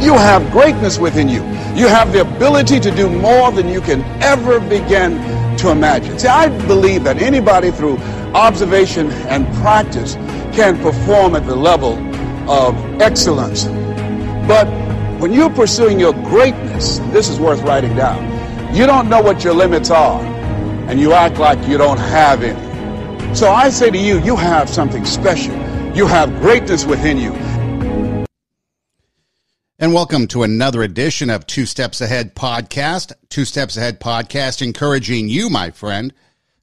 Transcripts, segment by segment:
You have greatness within you. You have the ability to do more than you can ever begin to imagine. See, I believe that anybody through observation and practice can perform at the level of excellence. But when you're pursuing your greatness, this is worth writing down. You don't know what your limits are, and you act like you don't have any. So I say to you, you have something special. You have greatness within you. And welcome to another edition of Two Steps Ahead Podcast. Two Steps Ahead Podcast, encouraging you, my friend,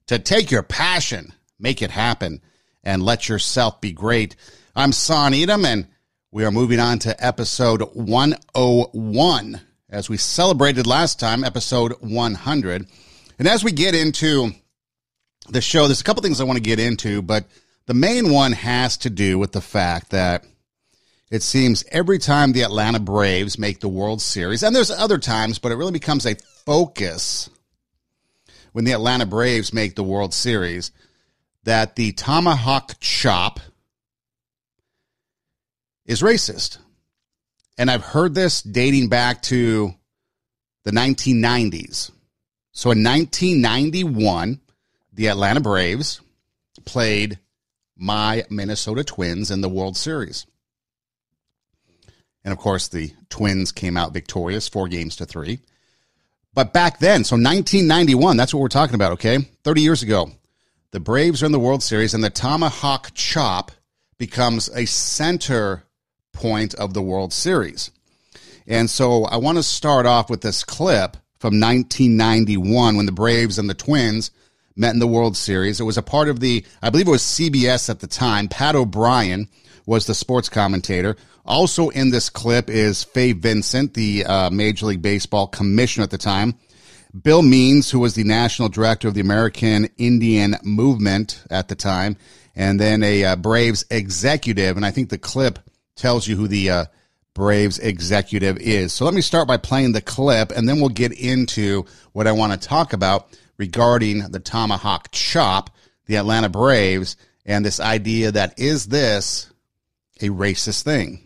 to take your passion, make it happen, and let yourself be great. I'm Son Edom, and we are moving on to episode 101, as we celebrated last time, episode 100. And as we get into the show, there's a couple things I want to get into, but the main one has to do with the fact that it seems every time the Atlanta Braves make the World Series, and there's other times, but it really becomes a focus when the Atlanta Braves make the World Series, that the Tomahawk Chop is racist. And I've heard this dating back to the 1990s. So in 1991, the Atlanta Braves played my Minnesota Twins in the World Series. And, of course, the Twins came out victorious, 4-3. But back then, so 1991, that's what we're talking about, okay? 30 years ago, the Braves are in the World Series, and the Tomahawk Chop becomes a center point of the World Series. And so I want to start off with this clip from 1991 when the Braves and the Twins met in the World Series. It was a part of the, I believe it was CBS at the time. Pat O'Brien was the sports commentator. Also in this clip is Fay Vincent, the Major League Baseball commissioner at the time. Bill Means, who was the national director of the American Indian Movement at the time. And then a Braves executive. And I think the clip tells you who the Braves executive is. So let me start by playing the clip, and then we'll get into what I want to talk about regarding the Tomahawk Chop, the Atlanta Braves, and this idea that is this a racist thing.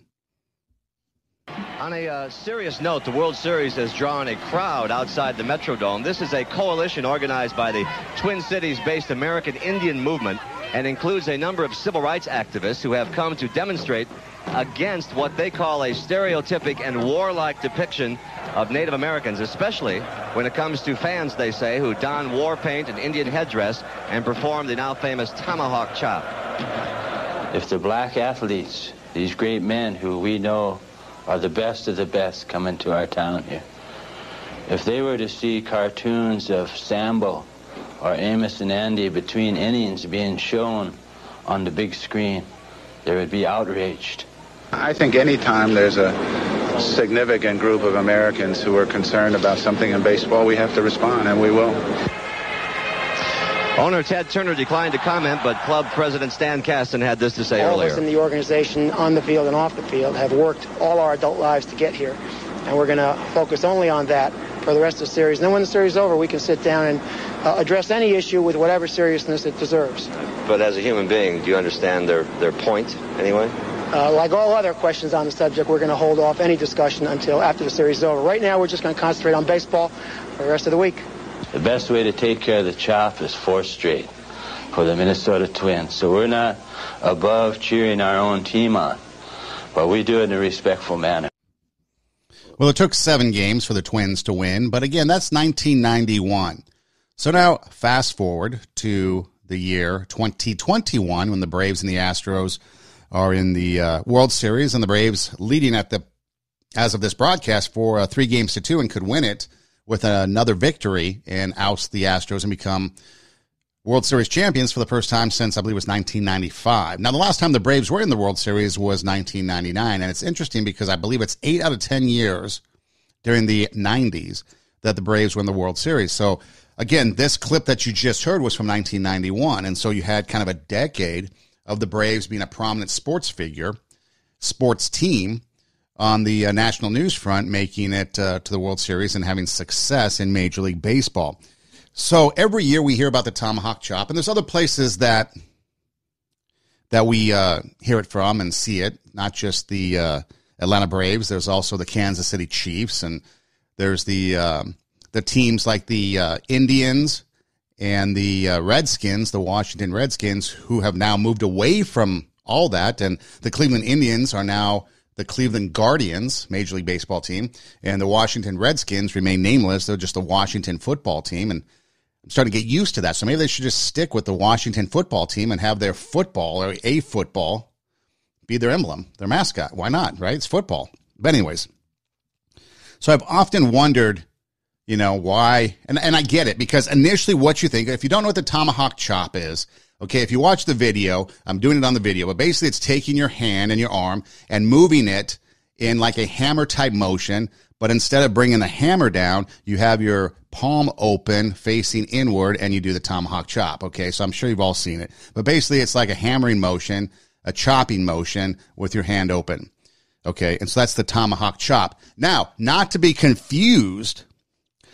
On a serious note, the World Series has drawn a crowd outside the Metrodome. This is a coalition organized by the Twin Cities-based American Indian Movement and includes a number of civil rights activists who have come to demonstrate against what they call a stereotypic and warlike depiction of Native Americans, especially when it comes to fans, they say, who don war paint and Indian headdress and perform the now famous Tomahawk Chop. If the black athletes, these great men who we know are the best of the best coming to our town here, if they were to see cartoons of Sambo or Amos and Andy between innings being shown on the big screen, they would be outraged. I think anytime there's a significant group of Americans who are concerned about something in baseball, we have to respond, and we will. Owner Ted Turner declined to comment, but club president Stan Kasten had this to say earlier. All of us in the organization, on the field and off the field, have worked all our adult lives to get here. And we're going to focus only on that for the rest of the series. And then when the series is over, we can sit down and address any issue with whatever seriousness it deserves. But as a human being, do you understand their point anyway? Like all other questions on the subject, we're going to hold off any discussion until after the series is over. Right now, we're just going to concentrate on baseball for the rest of the week. The best way to take care of the Chop is 4 straight for the Minnesota Twins. So we're not above cheering our own team on, but we do it in a respectful manner. Well, it took 7 games for the Twins to win, but again, that's 1991. So now fast forward to the year 2021 when the Braves and the Astros are in the World Series, and the Braves leading as of this broadcast for 3-2 and could win it with another victory and oust the Astros and become World Series champions for the first time since, I believe, it was 1995. Now, the last time the Braves were in the World Series was 1999, and it's interesting because I believe it's 8 out of 10 years during the 90s that the Braves were in the World Series. So, again, this clip that you just heard was from 1991, and so you had kind of a decade of the Braves being a prominent sports figure, sports team on the national news front, making it to the World Series and having success in Major League Baseball. So every year we hear about the Tomahawk Chop, and there's other places that we hear it from and see it, not just the Atlanta Braves. There's also the Kansas City Chiefs, and there's the teams like the Indians and the Redskins, the Washington Redskins, who have now moved away from all that, and the Cleveland Indians are now the Cleveland Guardians, Major League Baseball team, and the Washington Redskins remain nameless. They're just the Washington football team, and I'm starting to get used to that. So maybe they should just stick with the Washington football team and have their football, or a football, be their emblem, their mascot. Why not, right? It's football. But anyways, so I've often wondered, why, and I get it, because initially what you think, if you don't know what the Tomahawk Chop is, okay, if you watch the video, I'm doing it on the video, but basically it's taking your hand and your arm and moving it in like a hammer type motion, but instead of bringing the hammer down, you have your palm open facing inward and you do the Tomahawk Chop, okay? So I'm sure you've all seen it, but basically it's like a hammering motion, a chopping motion with your hand open, okay? And so that's the Tomahawk Chop. Now, not to be confused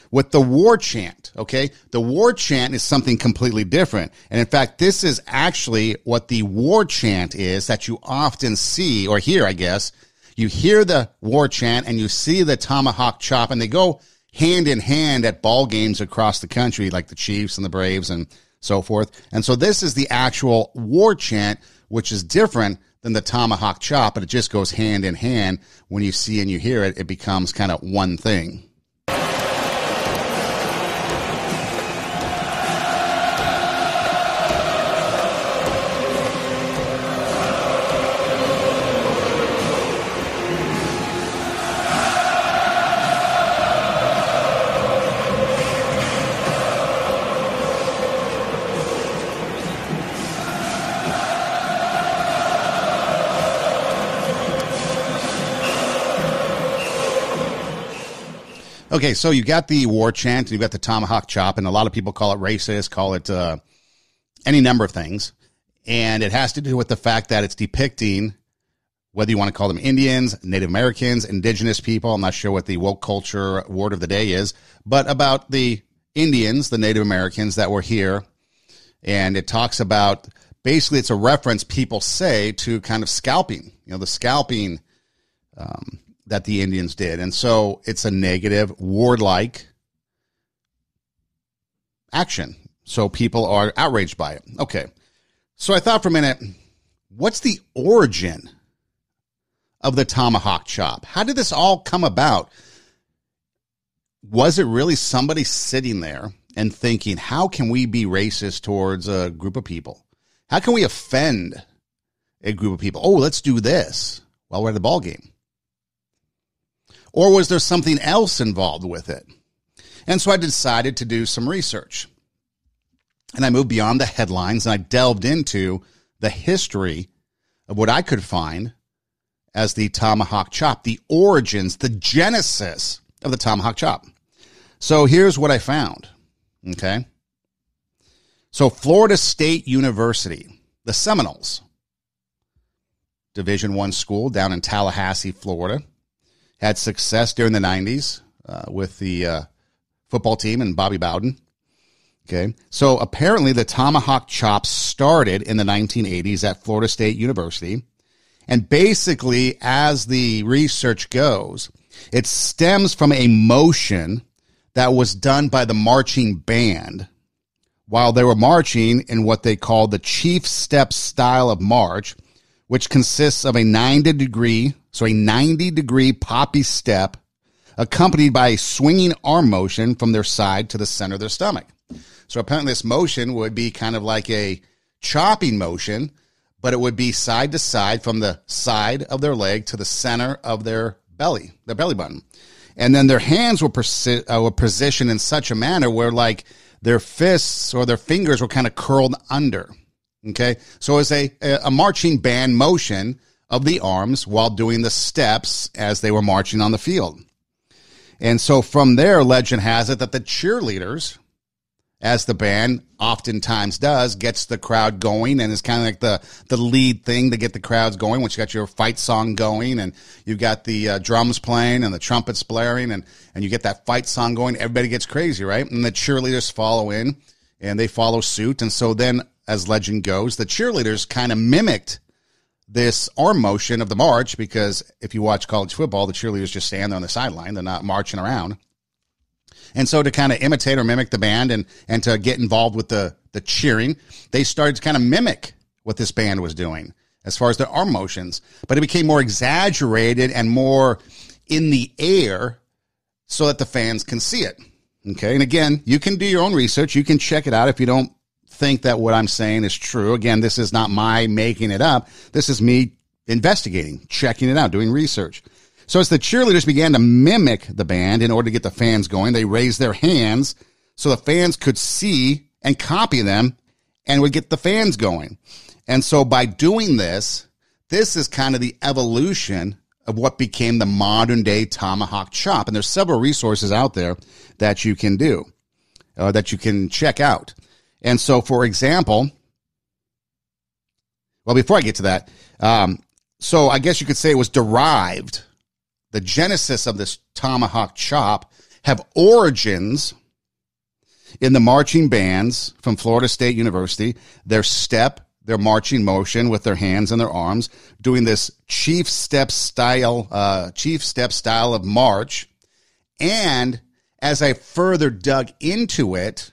with the war chant, okay? The war chant is something completely different. And in fact, this is actually what the war chant is that you often see, or hear, I guess. You hear the war chant and you see the Tomahawk Chop, and they go hand in hand at ball games across the country, like the Chiefs and the Braves and so forth. And so this is the actual war chant, which is different than the Tomahawk Chop, but it just goes hand in hand. When you see and you hear it, it becomes kind of one thing. Okay, so you got the war chant, and you've got the Tomahawk Chop, and a lot of people call it racist, call it any number of things. And it has to do with the fact that it's depicting, whether you want to call them Indians, Native Americans, indigenous people, I'm not sure what the woke culture word of the day is, but about the Indians, the Native Americans that were here. And it talks about, basically it's a reference people say to kind of scalping, the scalping that the Indians did. And so it's a negative, warlike action. So people are outraged by it. Okay. So I thought for a minute, what's the origin of the Tomahawk Chop? How did this all come about? Was it really somebody sitting there and thinking, how can we be racist towards a group of people? How can we offend a group of people? Oh, let's do this while we're at the ball game. Or was there something else involved with it? And so I decided to do some research. And I moved beyond the headlines and I delved into the history of what I could find as the Tomahawk Chop, the origins, the genesis of the Tomahawk Chop. So here's what I found, okay? So Florida State University, the Seminoles, Division I school down in Tallahassee, Florida, had success during the 90s with the football team and Bobby Bowden. Okay, so apparently the Tomahawk Chop started in the 1980s at Florida State University. And basically, as the research goes, it stems from a motion that was done by the marching band while they were marching in what they call the chief step style of march, which consists of a 90-degree poppy step accompanied by a swinging arm motion from their side to the center of their stomach. So apparently this motion would be kind of like a chopping motion, but it would be side to side from the side of their leg to the center of their belly button. And then their hands were positioned in such a manner where like their fists or their fingers were kind of curled under. Okay, so it's a marching band motion of the arms while doing the steps as they were marching on the field. And so from there, legend has it that the cheerleaders, as the band oftentimes does, gets the crowd going and is kind of like the lead thing to get the crowds going. Once you got your fight song going and you've got the drums playing and the trumpets blaring and you get that fight song going, everybody gets crazy, right? And the cheerleaders follow in and they follow suit. And so then, as legend goes, the cheerleaders kind of mimicked this arm motion of the march, because if you watch college football, the cheerleaders just stand there on the sideline. They're not marching around. And so to kind of imitate or mimic the band and to get involved with the cheering, they started to kind of mimic what this band was doing as far as their arm motions. But it became more exaggerated and more in the air so that the fans can see it. Okay, and again, you can do your own research. You can check it out if you don't think that what I'm saying is true. Again, this is not my making it up. This is me investigating, checking it out, doing research. So as the cheerleaders began to mimic the band in order to get the fans going, they raised their hands so the fans could see and copy them and would get the fans going. And so by doing this, this is kind of the evolution of what became the modern day Tomahawk Chop. And there's several resources out there that you can do, that you can check out. And so, for example, well, before I get to that, so I guess you could say it was derived. The genesis of this Tomahawk Chop have origins in the marching bands from Florida State University, their marching motion with their hands and their arms, doing this chief step style of march. And as I further dug into it,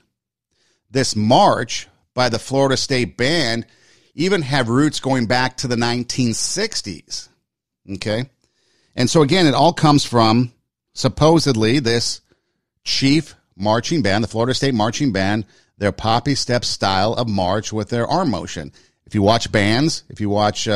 this march by the Florida State Band even have roots going back to the 1960s. Okay. And so again, it all comes from supposedly this chief marching band, the Florida State Marching Band, their poppy step style of march with their arm motion. If you watch bands, if you watch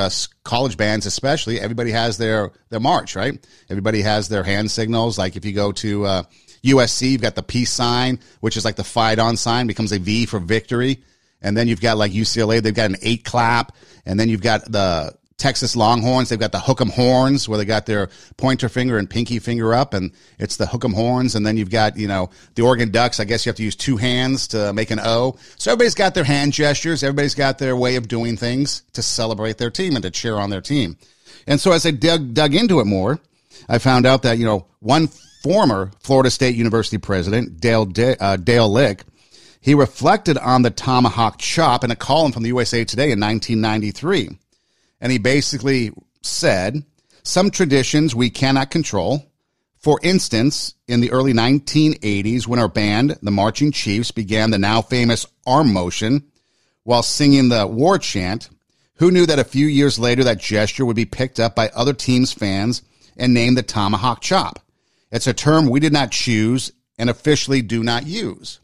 college bands especially, everybody has their march, right? Everybody has their hand signals. Like if you go to USC, you've got the peace sign, which is like the fight on sign, becomes a V for victory. And then you've got like UCLA, they've got an 8 clap. And then you've got the Texas Longhorns, they've got the hook 'em horns where they got their pointer finger and pinky finger up, and it's the hook 'em horns. And then you've got, the Oregon Ducks, I guess you have to use 2 hands to make an O. So everybody's got their hand gestures. Everybody's got their way of doing things to celebrate their team and to cheer on their team. And so as I dug into it more, I found out that, one former Florida State University president, Dale Lick, he reflected on the Tomahawk Chop in a column from the USA Today in 1993. And he basically said, some traditions we cannot control. For instance, in the early 1980s, when our band, the Marching Chiefs, began the now famous arm motion while singing the war chant, who knew that a few years later that gesture would be picked up by other teams' fans and named the Tomahawk Chop? It's a term we did not choose and officially do not use.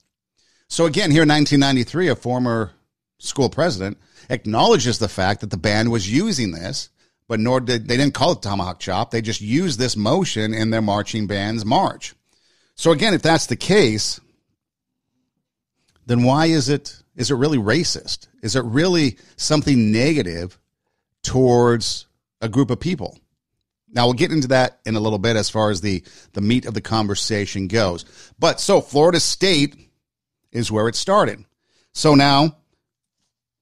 So again, here in 1993, a former school president acknowledges the fact that the band was using this, but they didn't call it Tomahawk Chop. They just used this motion in their marching band's march. So again, if that's the case, then why is it really racist? Is it really something negative towards a group of people? Now, we'll get into that in a little bit as far as the meat of the conversation goes. But so Florida State is where it started. So now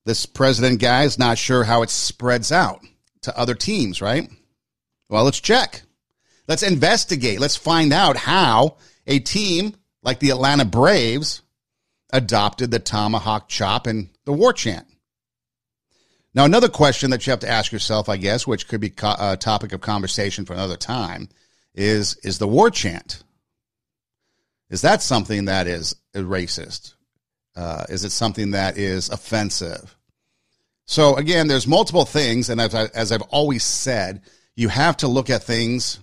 this president guy is not sure how it spreads out to other teams, right? Well, let's check. Let's investigate. Let's find out how a team like the Atlanta Braves adopted the Tomahawk Chop and the war chant. Now, another question that you have to ask yourself, I guess, which could be a topic of conversation for another time, is the war chant. Is that something that is racist? Is it something that is offensive? So again, there's multiple things, and as I've always said, you have to look at things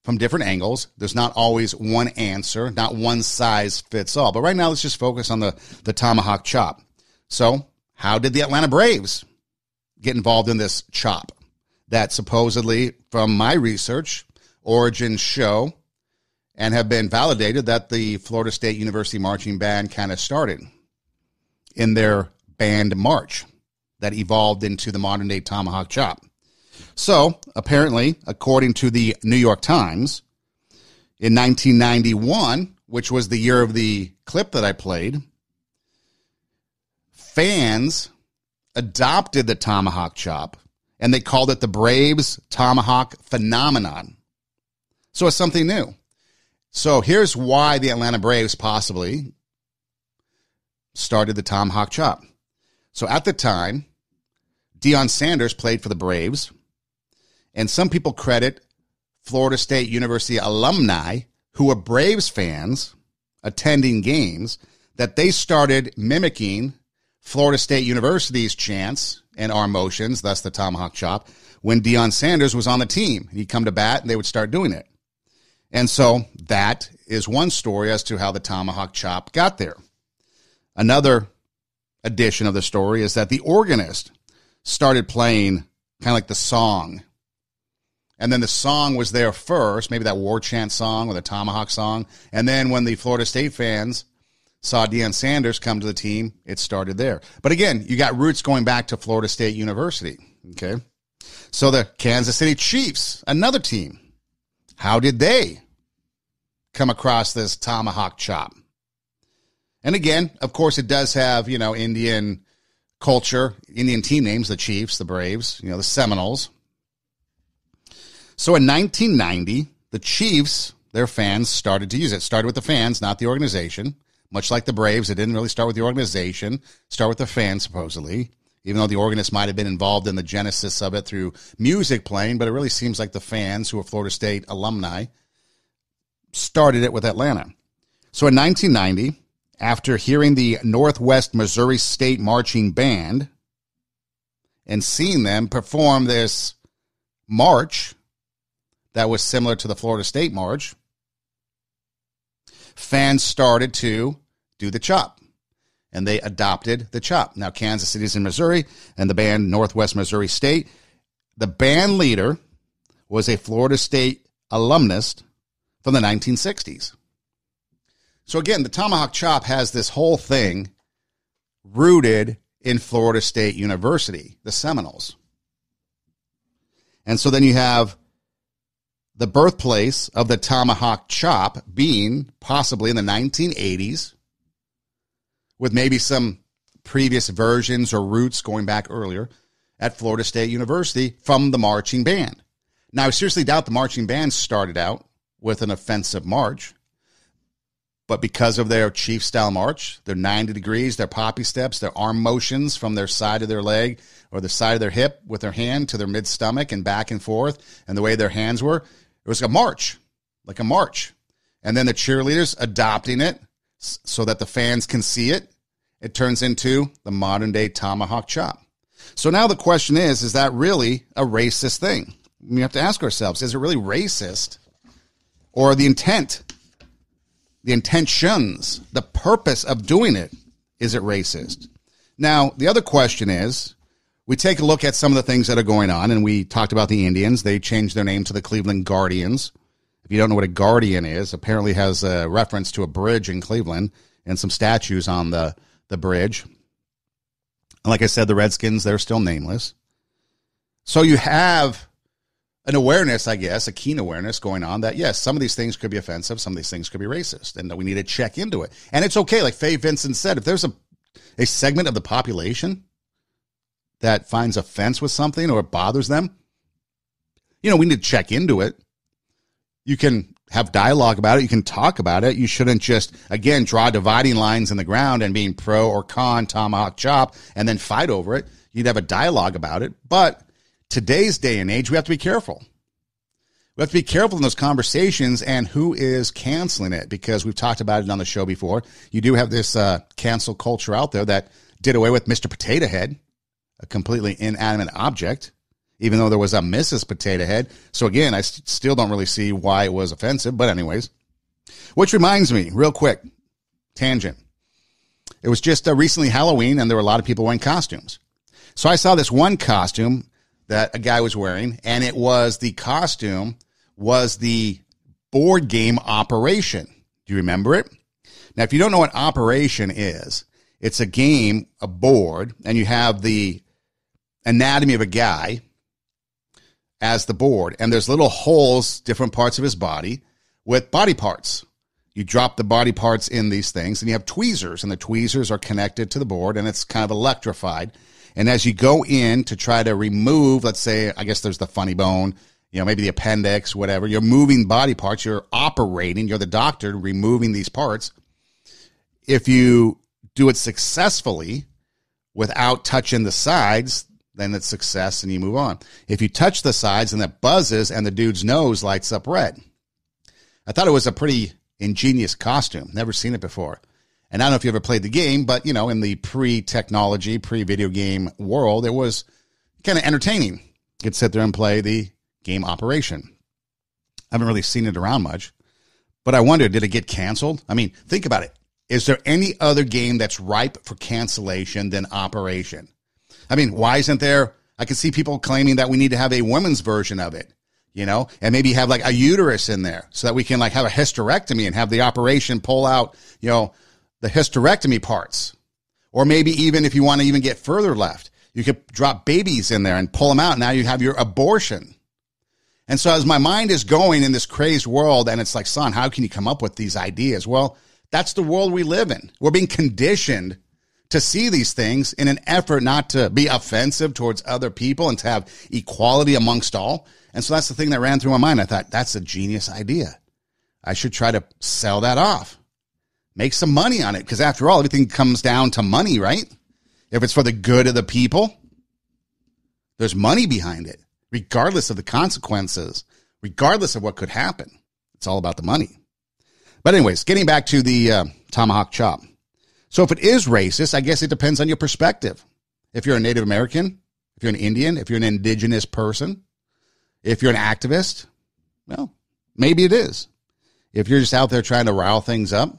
from different angles. There's not always one answer, not one size fits all. But right now, let's just focus on the Tomahawk Chop. So how did the Atlanta Braves get involved in this chop that supposedly, from my research, origins show and have been validated that the Florida State University Marching Band kind of started in their band march that evolved into the modern-day Tomahawk Chop? So, apparently, according to the New York Times, in 1991, which was the year of the clip that I played, fans adopted the Tomahawk Chop, and they called it the Braves Tomahawk Phenomenon. So it's something new. So here's why the Atlanta Braves possibly started the Tomahawk Chop. So at the time, Deion Sanders played for the Braves. And some people credit Florida State University alumni who were Braves fans attending games that they started mimicking Florida State University's chants and arm motions, thus the Tomahawk Chop, when Deion Sanders was on the team. He'd come to bat and they would start doing it. And so that is one story as to how the Tomahawk Chop got there. Another addition of the story is that the organist started playing kind of like the song. And then the song was there first, maybe that war chant song or the Tomahawk song. And then when the Florida State fans saw Deion Sanders come to the team, it started there. But again, you got roots going back to Florida State University. Okay. So the Kansas City Chiefs, another team. How did they come across this Tomahawk Chop? And again, of course, it does have, Indian culture, Indian team names, the Chiefs, the Braves, the Seminoles. So in 1990, the Chiefs, their fans started to use it. It started with the fans, not the organization. Much like the Braves, it didn't really start with the organization, start with the fans, supposedly, even though the organist might have been involved in the genesis of it through music playing, but it really seems like the fans, who are Florida State alumni, started it with Atlanta. So in 1990, after hearing the Northwest Missouri State Marching Band and seeing them perform this march that was similar to the Florida State March, fans started to do the chop, and they adopted the chop. Now, Kansas City's in Missouri, and the band Northwest Missouri State. The band leader was a Florida State alumnus from the 1960s. So again, the Tomahawk Chop has this whole thing rooted in Florida State University, the Seminoles. And so then you have the birthplace of the Tomahawk Chop being possibly in the 1980s, with maybe some previous versions or roots going back earlier at Florida State University from the marching band. Now, I seriously doubt the marching band started out with an offensive march, but because of their Chief-style march, their 90 degrees, their poppy steps, their arm motions from their side of their leg or the side of their hip with their hand to their mid-stomach and back and forth, and the way their hands were, it was a march, like a march. And then the cheerleaders adopting it so that the fans can see it. It turns into the modern-day Tomahawk Chop. So now the question is that really a racist thing? We have to ask ourselves, is it really racist? Or the intent, the intentions, the purpose of doing it, is it racist? Now, the other question is, we take a look at some of the things that are going on, and we talked about the Indians. They changed their name to the Cleveland Guardians. If you don't know what a guardian is, apparently has a reference to a bridge in Cleveland and some statues on the bridge. And like I said, the Redskins, they're still nameless. So you have an awareness, I guess, a keen awareness going on that, yes, some of these things could be offensive, some of these things could be racist, and that we need to check into it. And it's okay, like Faye Vincent said, if there's a segment of the population that finds offense with something or it bothers them, we need to check into it. You can have dialogue about it. You can talk about it. You shouldn't just, again, draw dividing lines in the ground and being pro or con Tomahawk Chop and then fight over it. You'd have a dialogue about it. But today's day and age, we have to be careful. We have to be careful in those conversations and who is canceling it, because we've talked about it on the show before. You do have this cancel culture out there that did away with Mr. Potato Head, a completely inanimate object, even though there was a Mrs. Potato Head. So again, I still don't really see why it was offensive, but anyways. Which reminds me, real quick, tangent. It was just recently Halloween, and there were a lot of people wearing costumes. So I saw this one costume that a guy was wearing, and the costume was the board game Operation. Do you remember it? Now, if you don't know what Operation is, it's a game, a board, and you have the anatomy of a guy as the board, and there's little holes, different parts of his body, with body parts. You drop the body parts in these things, and you have tweezers, and the tweezers are connected to the board, and it's kind of electrified. And as you go in to try to remove, let's say, I guess there's the funny bone, maybe the appendix, whatever, you're moving body parts, you're operating, you're the doctor removing these parts. If you do it successfully without touching the sides, then it's success and you move on. If you touch the sides and that buzzes and the dude's nose lights up red. I thought it was a pretty ingenious costume. Never seen it before. And I don't know if you ever played the game, but, you know, in the pre-technology, pre-video game world, it was kind of entertaining. You could sit there and play the game Operation. I haven't really seen it around much, but I wonder, did it get canceled? I mean, think about it. Is there any other game that's ripe for cancellation than Operation? I mean, why isn't there? I can see people claiming that we need to have a women's version of it, you know, and maybe have like a uterus in there so that we can like have a hysterectomy and have the operation pull out, you know, the hysterectomy parts. Or maybe even if you want to even get further left, you could drop babies in there and pull them out. Now you have your abortion. And so as my mind is going in this crazed world, and it's like, son, how can you come up with these ideas? Well, that's the world we live in. We're being conditioned to see these things in an effort not to be offensive towards other people and to have equality amongst all. And so that's the thing that ran through my mind. I thought, that's a genius idea. I should try to sell that off. Make some money on it, because after all, everything comes down to money, right? If it's for the good of the people, there's money behind it, regardless of the consequences, regardless of what could happen. It's all about the money. But anyways, getting back to the Tomahawk Chop. So if it is racist, I guess it depends on your perspective. If you're a Native American, if you're an Indian, if you're an indigenous person, if you're an activist, well, maybe it is. If you're just out there trying to rile things up,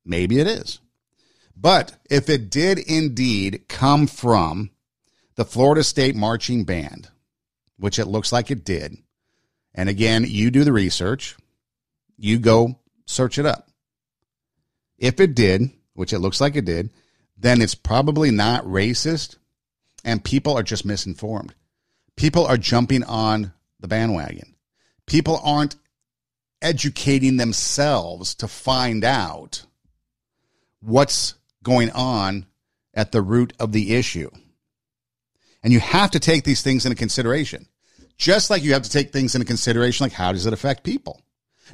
maybe it is. But if it did indeed come from the Florida State Marching Band, which it looks like it did, and again, you do the research, you go search it up. If it did, which it looks like it did, then it's probably not racist, and people are just misinformed. People are jumping on the bandwagon. People aren't educating themselves to find out what's going on at the root of the issue. And you have to take these things into consideration. Just like you have to take things into consideration, like how does it affect people?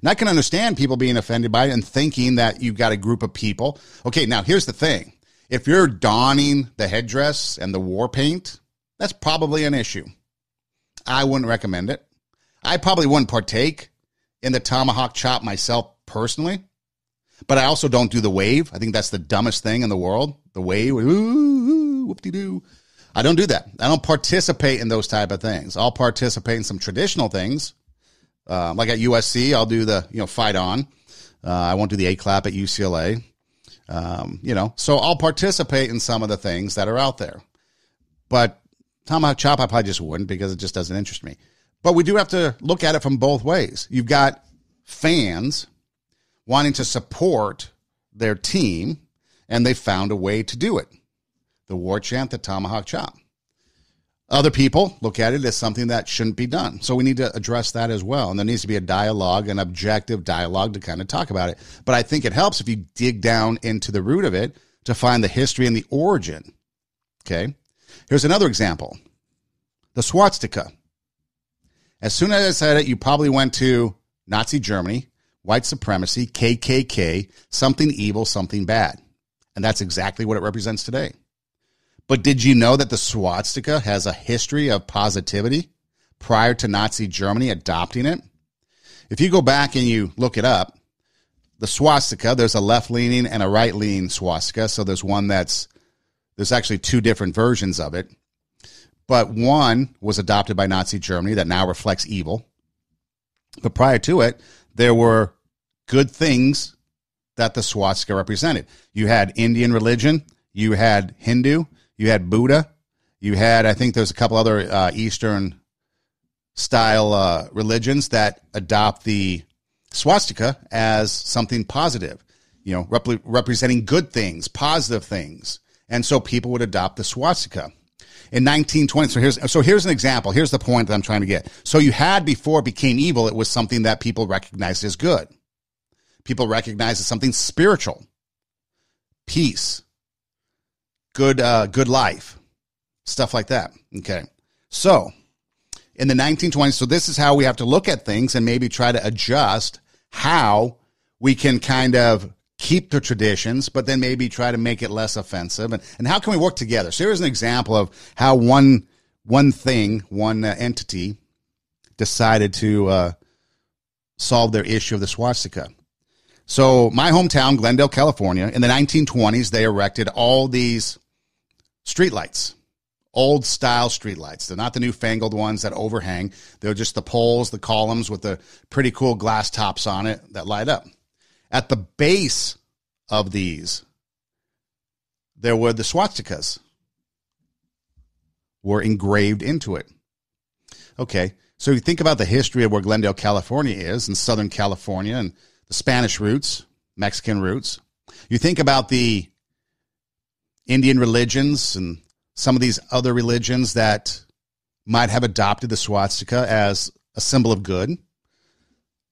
And I can understand people being offended by it and thinking that you've got a group of people. Okay, now here's the thing. If you're donning the headdress and the war paint, that's probably an issue. I wouldn't recommend it. I probably wouldn't partake in the Tomahawk Chop myself personally, but I also don't do the wave. I think that's the dumbest thing in the world. The wave, ooh, whoop-de-doo. I don't do that. I don't participate in those type of things. I'll participate in some traditional things. Like at USC, I'll do the, fight on. I won't do the A-clap at UCLA. So I'll participate in some of the things that are out there. But Tomahawk Chop, I probably just wouldn't, because it just doesn't interest me. But we do have to look at it from both ways. You've got fans wanting to support their team, and they found a way to do it. The war chant, the Tomahawk Chop. Other people look at it as something that shouldn't be done. So we need to address that as well. And there needs to be a dialogue, an objective dialogue to kind of talk about it. But I think it helps if you dig down into the root of it to find the history and the origin. Okay. Here's another example. The swastika. As soon as I said it, you probably went to Nazi Germany, white supremacy, KKK, something evil, something bad. And that's exactly what it represents today. But did you know that the swastika has a history of positivity prior to Nazi Germany adopting it? If you go back and you look it up, the swastika, there's a left-leaning and a right-leaning swastika. So there's actually two different versions of it. But one was adopted by Nazi Germany that now reflects evil. But prior to it, there were good things that the swastika represented. You had Indian religion, you had Hindu, you had Buddha, you had, I think there's a couple other Eastern style religions that adopt the swastika as something positive, representing good things, positive things. And so people would adopt the swastika. In 1920, so here's an example. Here's the point that I'm trying to get. So you had, before it became evil, it was something that people recognized as good. People recognized as something spiritual, peace, good life, stuff like that. Okay. So in the 1920s, so this is how we have to look at things and maybe try to adjust how we can kind of keep the traditions, but then maybe try to make it less offensive? And how can we work together? So here's an example of how one entity decided to solve their issue of the swastika. So my hometown, Glendale, California, in the 1920s, they erected all these streetlights, old style streetlights. They're not the newfangled ones that overhang. They're just the poles, the columns with the pretty cool glass tops on it that light up. At the base of these, there were the swastikas were engraved into it. Okay, so you think about the history of where Glendale, California is, in Southern California, and the Spanish roots, Mexican roots. You think about the Indian religions and some of these other religions that might have adopted the swastika as a symbol of good.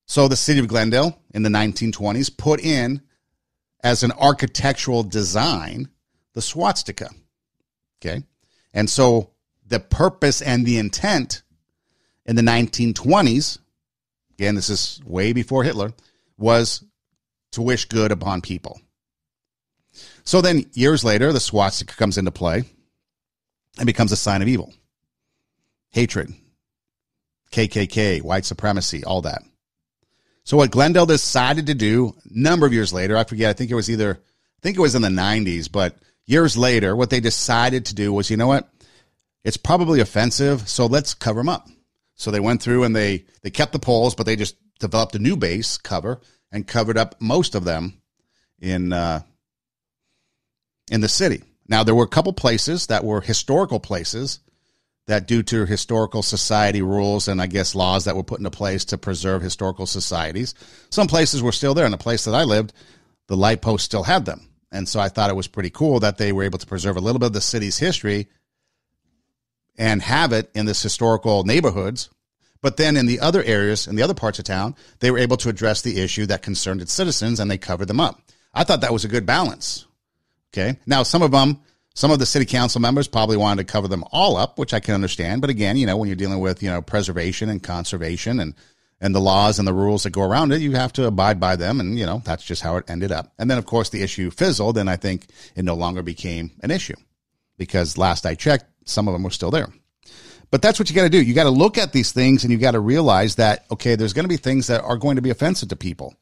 So the city of Glendale in the 1920s put in as an architectural design the swastika. Okay. And so the purpose and the intent in the 1920s, again, this is way before Hitler, was to wish good upon people. So then years later, the swastika comes into play and becomes a sign of evil, hatred, KKK, white supremacy, all that. So what Glendale decided to do a number of years later, I forget, I think it was in the 90s, but years later, what they decided to do was, you know what? It's probably offensive, so let's cover them up. So they went through and they kept the poles, but they just developed a new base cover and covered up most of them in the city. Now, there were a couple places that were historical places that, due to historical society rules and I guess laws that were put into place to preserve historical societies, some places were still there. In the place that I lived, the light post still had them. And so I thought it was pretty cool that they were able to preserve a little bit of the city's history and have it in this historical neighborhoods. But then in the other areas, in the other parts of town, they were able to address the issue that concerned its citizens, and they covered them up. I thought that was a good balance. Okay. Now, some of the city council members probably wanted to cover them all up, which I can understand. But again, when you're dealing with, preservation and conservation and the laws and the rules that go around it, you have to abide by them. And, that's just how it ended up. And then, of course, the issue fizzled, and I think it no longer became an issue because last I checked, some of them were still there. But that's what you got to do. You got to look at these things and you got to realize that, okay, there's going to be things that are going to be offensive to people.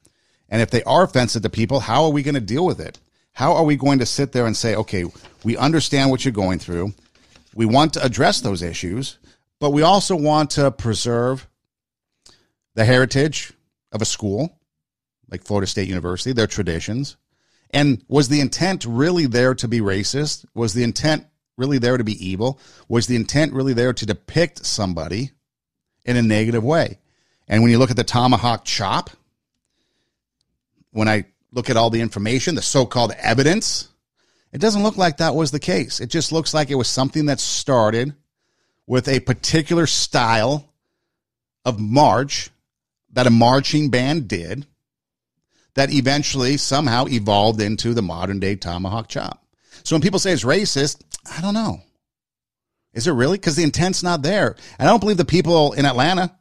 And if they are offensive to people, how are we going to deal with it? How are we going to sit there and say, okay, we understand what you're going through. We want to address those issues, but we also want to preserve the heritage of a school like Florida State University, their traditions. And was the intent really there to be racist? Was the intent really there to be evil? Was the intent really there to depict somebody in a negative way? And when you look at the Tomahawk Chop, when I look at all the information, the so-called evidence, it doesn't look like that was the case. It just looks like it was something that started with a particular style of march that a marching band did that eventually somehow evolved into the modern-day Tomahawk Chop. So when people say it's racist, I don't know. Is it really? Because the intent's not there. And I don't believe the people in Atlanta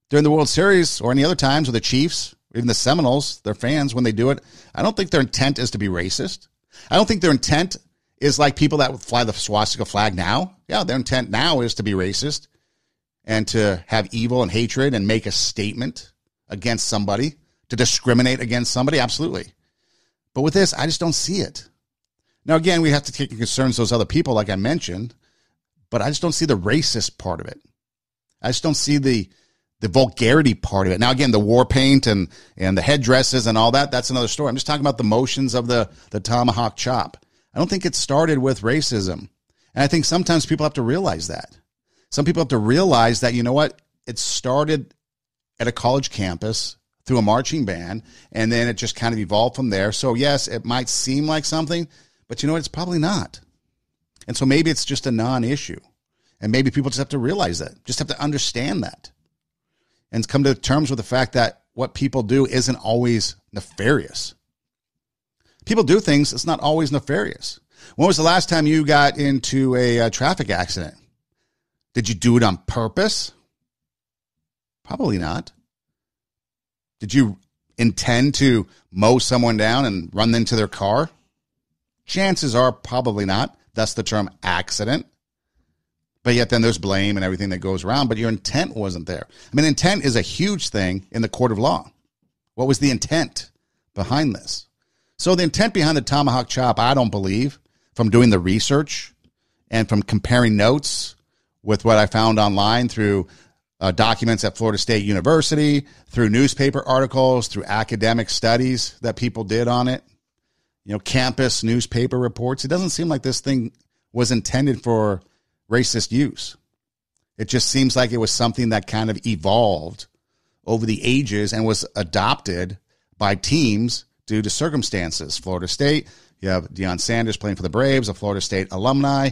during the World Series or any other times, or the Chiefs, or even the Seminoles, their fans, when they do it, I don't think their intent is to be racist. I don't think their intent is like people that fly the swastika flag now. Yeah, their intent now is to be racist and to have evil and hatred and make a statement against somebody, to discriminate against somebody. Absolutely. But with this, I just don't see it. Now, again, we have to take into concerns those other people, like I mentioned, but I just don't see the racist part of it. I just don't see the vulgarity part of it. Now, again, the war paint and the headdresses and all that, that's another story. I'm just talking about the motions of the Tomahawk Chop. I don't think it started with racism. And I think sometimes people have to realize that. Some people have to realize that, you know what, it started at a college campus through a marching band, and then it just kind of evolved from there. So, yes, it might seem like something, but you know what, it's probably not. And so maybe it's just a non-issue. And maybe people just have to realize that, just have to understand that, and come to terms with the fact that what people do isn't always nefarious. People do things, it's not always nefarious. When was the last time you got into a traffic accident? Did you do it on purpose? Probably not. Did you intend to mow someone down and run into their car? Chances are probably not. Thus the term accident. But yet then there's blame and everything that goes around, but your intent wasn't there. I mean, intent is a huge thing in the court of law. What was the intent behind this? So the intent behind the Tomahawk Chop, I don't believe, from doing the research and from comparing notes with what I found online through documents at Florida State University, through newspaper articles, through academic studies that people did on it, campus newspaper reports. It doesn't seem like this thing was intended for racist use. It just seems like it was something that kind of evolved over the ages and was adopted by teams due to circumstances. Florida State, you have Deion Sanders playing for the Braves, a Florida State alumni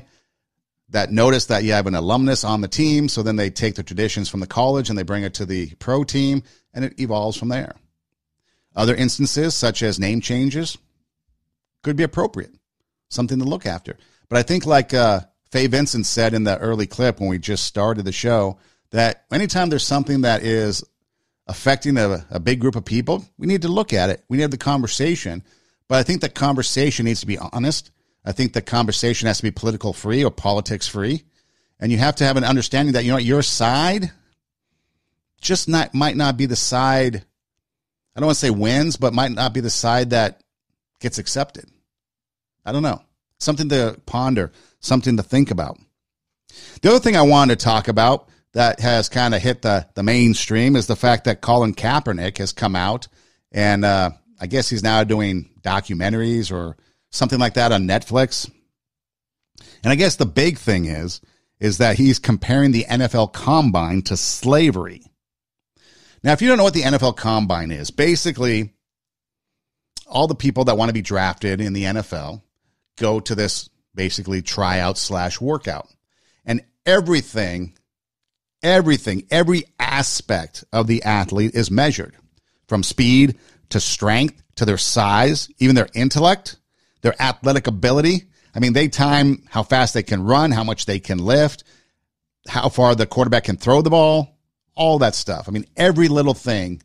that notice that you have an alumnus on the team, so then they take the traditions from the college and they bring it to the pro team, and it evolves from there. Other instances, such as name changes, could be appropriate, something to look after. But I think like Faye Vincent said in the early clip when we just started the show, that anytime there's something that is affecting a big group of people, we need to look at it. We need to have the conversation. But I think the conversation needs to be honest. I think the conversation has to be political free or politics free. And you have to have an understanding that, your side just might not be the side, I don't want to say wins, but might not be the side that gets accepted. I don't know. Something to ponder, something to think about. The other thing I wanted to talk about that has kind of hit the mainstream is the fact that Colin Kaepernick has come out and I guess he's now doing documentaries or something like that on Netflix. And I guess the big thing is that he's comparing the NFL Combine to slavery. Now, if you don't know what the NFL Combine is, basically all the people that want to be drafted in the NFL go to this basically tryout / workout. And every aspect of the athlete is measured, from speed to strength to their size, even their intellect, their athletic ability. I mean, they time how fast they can run, how much they can lift, how far the quarterback can throw the ball, all that stuff. I mean, every little thing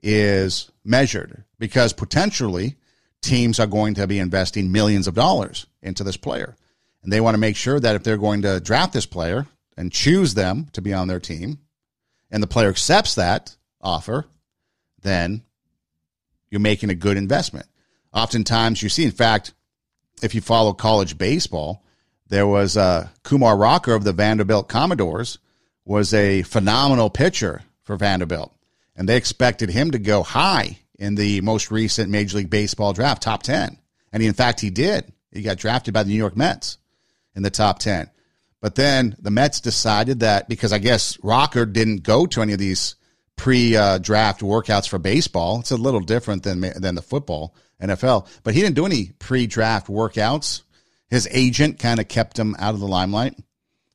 is measured because potentially teams are going to be investing millions of dollars into this player. And they want to make sure that if they're going to draft this player and choose them to be on their team, and the player accepts that offer, then you're making a good investment. Oftentimes you see, in fact, if you follow college baseball, there was Kumar Rocker of the Vanderbilt Commodores was a phenomenal pitcher for Vanderbilt. And they expected him to go high in the most recent Major League Baseball draft, top 10. And in fact, he did. He got drafted by the New York Mets in the top 10. But then the Mets decided that because I guess Rocker didn't go to any of these pre-draft workouts for baseball. It's a little different than the football, NFL. But he didn't do any pre-draft workouts. His agent kind of kept him out of the limelight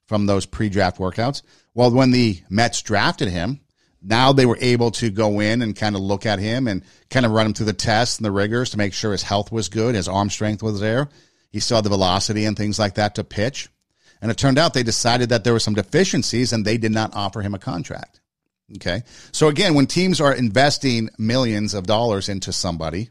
from those pre-draft workouts. Well, when the Mets drafted him, now they were able to go in and kind of look at him and kind of run him through the tests and the rigors to make sure his health was good, his arm strength was there. He still had the velocity and things like that to pitch. And it turned out they decided that there were some deficiencies and they did not offer him a contract. Okay. So again, when teams are investing millions of dollars into somebody,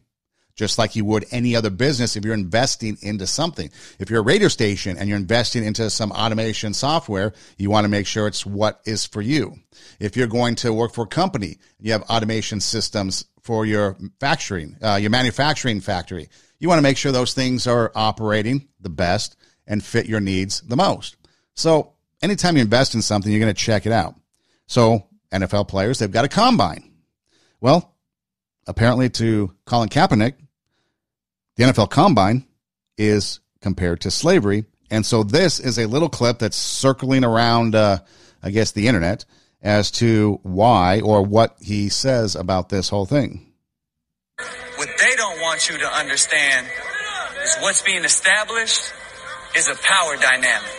just like you would any other business, if you're investing into something, if you're a radio station and you're investing into some automation software, you want to make sure it's what is for you. If you're going to work for a company, you have automation systems for your manufacturing factory. You want to make sure those things are operating the best and fit your needs the most. So anytime you invest in something, you're going to check it out. So NFL players, they've got a combine. Well, apparently to Colin Kaepernick, the NFL Combine is compared to slavery. And so this is a little clip that's circling around, I guess, the internet as to why or what he says about this whole thing. What they don't want you to understand is what's being established is a power dynamic.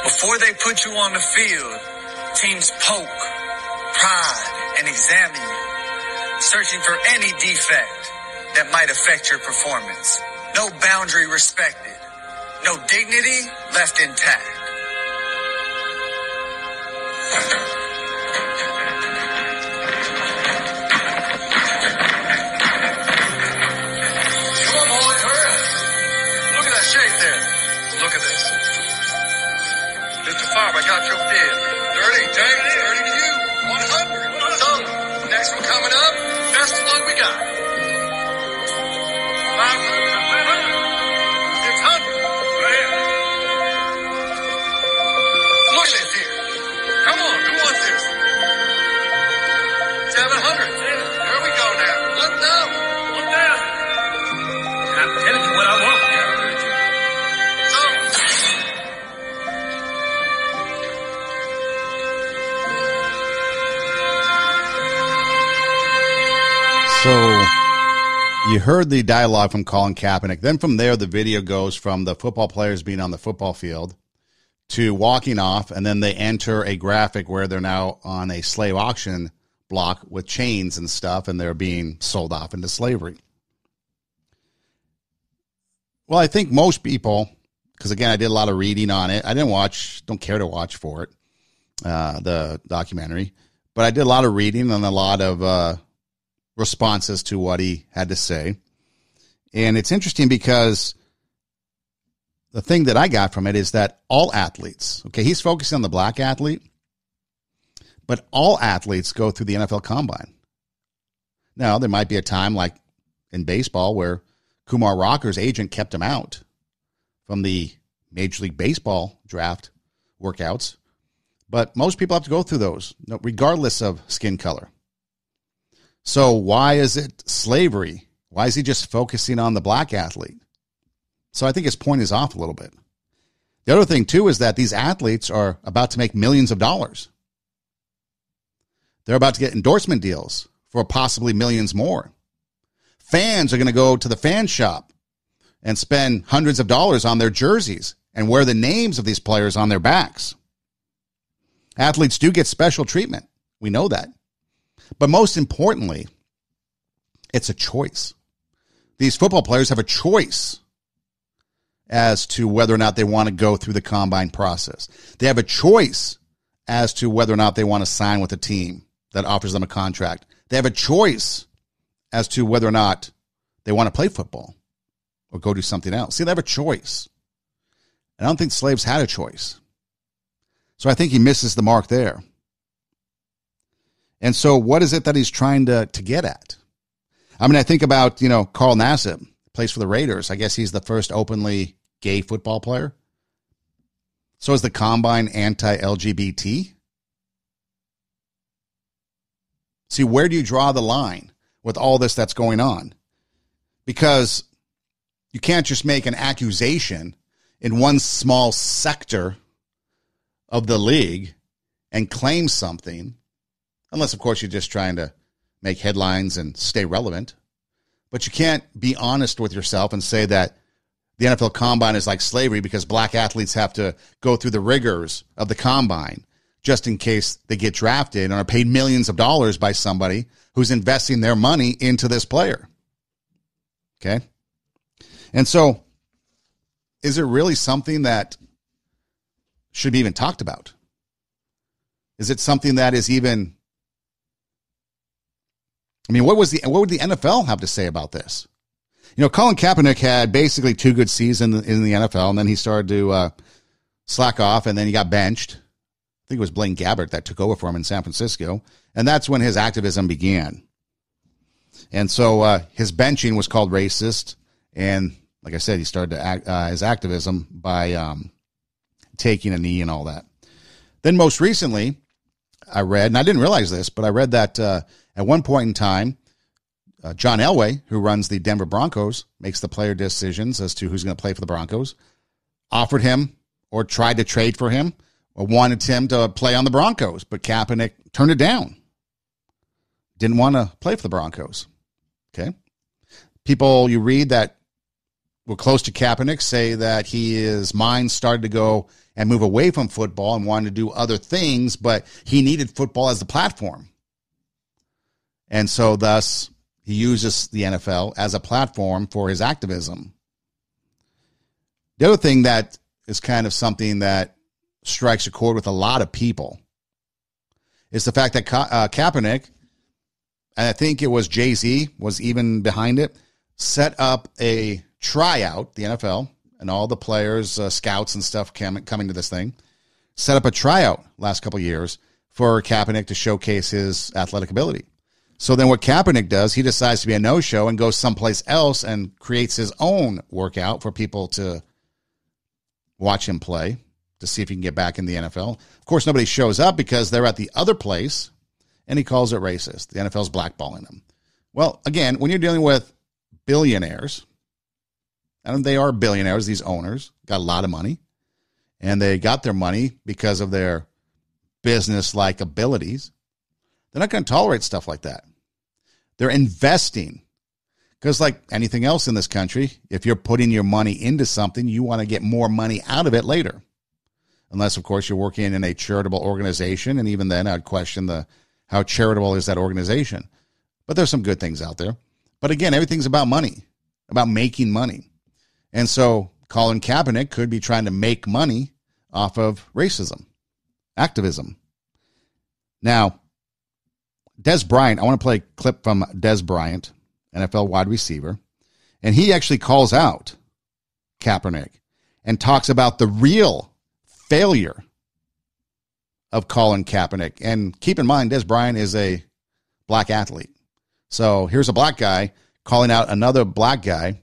Before they put you on the field, teams poke, prod, and examine you, searching for any defect that might affect your performance. No boundary respected, no dignity left intact. So you heard the dialogue from Colin Kaepernick. Then from there, the video goes from the football players being on the football field to walking off, and then they enter a graphic where they're now on a slave auction block with chains and stuff, and they're being sold off into slavery. Well, I think most people, because again, I did a lot of reading on it. I don't care to watch for it, the documentary, but I did a lot of reading and a lot of responses to what he had to say. And it's interesting because the thing that I got from it is that all athletes, okay, he's focusing on the black athlete, but all athletes go through the NFL Combine. Now, there might be a time like in baseball where Kumar Rocker's agent kept him out from the Major League Baseball draft workouts, but most people have to go through those, regardless of skin color. So why is it slavery? Why is he just focusing on the black athlete? So I think his point is off a little bit. The other thing, too, is that these athletes are about to make millions of dollars. They're about to get endorsement deals for possibly millions more. Fans are going to go to the fan shop and spend hundreds of dollars on their jerseys and wear the names of these players on their backs. Athletes do get special treatment. We know that. But most importantly, it's a choice. These football players have a choice as to whether or not they want to go through the combine process. They have a choice as to whether or not they want to sign with a team that offers them a contract. They have a choice as to whether or not they want to play football or go do something else. See, they have a choice. And I don't think slaves had a choice. So I think he misses the mark there. And so what is it that he's trying to get at? I mean, I think about, Carl Nassib, plays for the Raiders. I guess he's the first openly gay football player. So is the Combine anti-LGBT? See, where do you draw the line with all this that's going on? Because you can't just make an accusation in one small sector of the league and claim something, unless, of course, you're just trying to make headlines and stay relevant. But you can't be honest with yourself and say that the NFL Combine is like slavery because black athletes have to go through the rigors of the Combine just in case they get drafted and are paid millions of dollars by somebody who's investing their money into this player. Okay? And so, is it really something that should be even talked about? Is it something that is even... I mean, what would the NFL have to say about this? Colin Kaepernick had basically 2 good seasons in the NFL, and then he started to slack off, and then he got benched. I think it was Blaine Gabbert that took over for him in San Francisco, and that's when his activism began. And so his benching was called racist, and like I said, he started his activism by taking a knee and all that. Then most recently, I read, and I didn't realize this, but I read that at one point in time, John Elway, who runs the Denver Broncos, makes the player decisions as to who's going to play for the Broncos, offered him or tried to trade for him or wanted him to play on the Broncos, but Kaepernick turned it down. Didn't want to play for the Broncos. Okay. People you read that were close to Kaepernick say that his mind started to go and move away from football and wanted to do other things, but he needed football as the platform. And so thus he uses the NFL as a platform for his activism. The other thing that is kind of something that strikes a chord with a lot of people is the fact that Kaepernick, and I think it was Jay-Z was even behind it, set up a tryout, the NFL, and all the players, scouts and stuff coming to this thing, set up a tryout last couple of years for Kaepernick to showcase his athletic ability. So then what Kaepernick does, he decides to be a no-show and goes someplace else and creates his own workout for people to watch him play to see if he can get back in the NFL. Of course, nobody shows up because they're at the other place, and he calls it racist. The NFL's blackballing them. Well, again, when you're dealing with billionaires, and they are billionaires, these owners, got a lot of money, and they got their money because of their business-like abilities, they're not going to tolerate stuff like that. They're investing. Because like anything else in this country, if you're putting your money into something, you want to get more money out of it later. Unless, of course, you're working in a charitable organization. And even then, I'd question how charitable is that organization. But there's some good things out there. But again, everything's about money, about making money. And so Colin Kaepernick could be trying to make money off of racism, activism. Now, Des Bryant, I want to play a clip from Des Bryant, NFL wide receiver, and he actually calls out Kaepernick and talks about the real failure of Colin Kaepernick. And keep in mind, Des Bryant is a black athlete. So here's a black guy calling out another black guy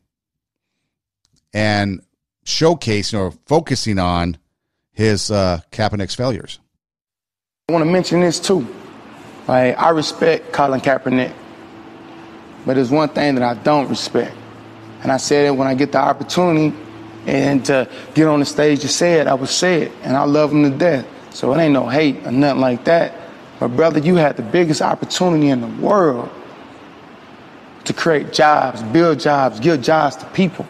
and showcasing or focusing on his Kaepernick's failures. I want to mention this too. I respect Colin Kaepernick, but there's one thing that I don't respect. And I said it when I get the opportunity and to get on the stage to say it, I would say it. And I love him to death. So it ain't no hate or nothing like that. But brother, you had the biggest opportunity in the world to create jobs, build jobs, give jobs to people.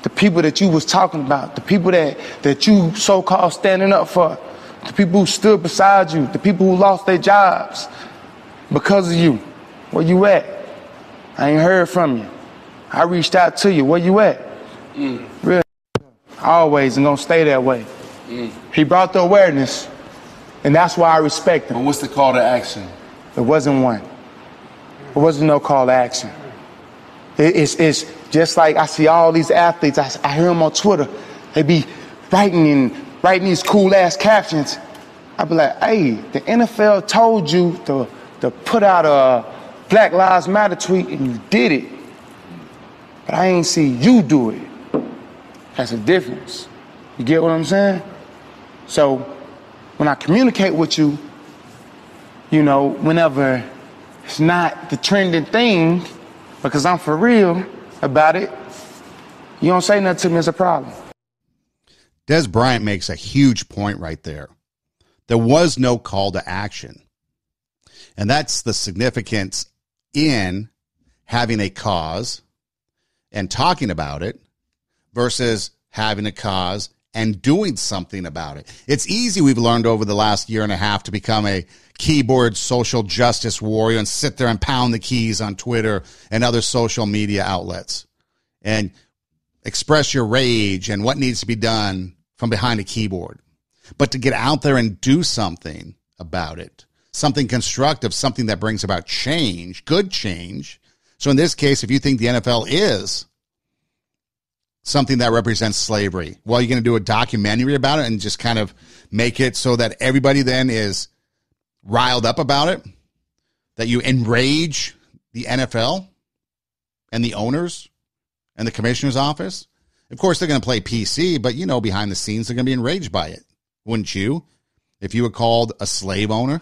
The people that you was talking about, the people that you so-called standing up for, the people who stood beside you, the people who lost their jobs because of you. Where you at? I ain't heard from you. I reached out to you. Where you at? Real always and gonna stay that way. He brought the awareness, and that's why I respect him. But what's the call to action? There wasn't one. There wasn't no call to action. It's just like I see all these athletes. I hear them on Twitter. They be writing these cool ass captions. I be like, hey, the NFL told you to put out a Black Lives Matter tweet, and you did it. But I ain't see you do it. That's a difference. You get what I'm saying? So when I communicate with you, you know, whenever it's not the trending thing, because I'm for real about it, you don't say nothing to me, it's a problem. Des Bryant makes a huge point right there. There was no call to action. And that's the significance in having a cause and talking about it versus having a cause and doing something about it. It's easy, we've learned over the last year and a half, to become a keyboard social justice warrior and sit there and pound the keys on Twitter and other social media outlets and express your rage and what needs to be done from behind a keyboard. But to get out there and do something about it, something constructive, something that brings about change, good change. So in this case, if you think the NFL is something that represents slavery, well, you're going to do a documentary about it and just kind of make it so that everybody then is riled up about it, that you enrage the NFL and the owners and the commissioner's office. Of course, they're going to play PC, but you know, behind the scenes, they're going to be enraged by it. Wouldn't you? If you were called a slave owner,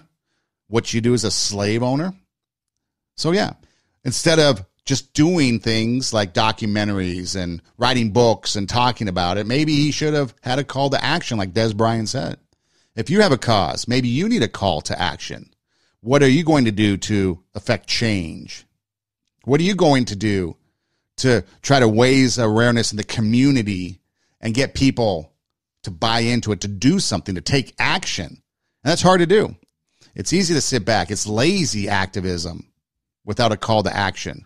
what you do as a slave owner. So yeah, instead of just doing things like documentaries and writing books and talking about it, maybe he should have had a call to action like Des Bryant said. If you have a cause, maybe you need a call to action. What are you going to do to affect change? What are you going to do to try to raise awareness in the community and get people to buy into it, to do something, to take action? And that's hard to do. It's easy to sit back. It's lazy activism without a call to action.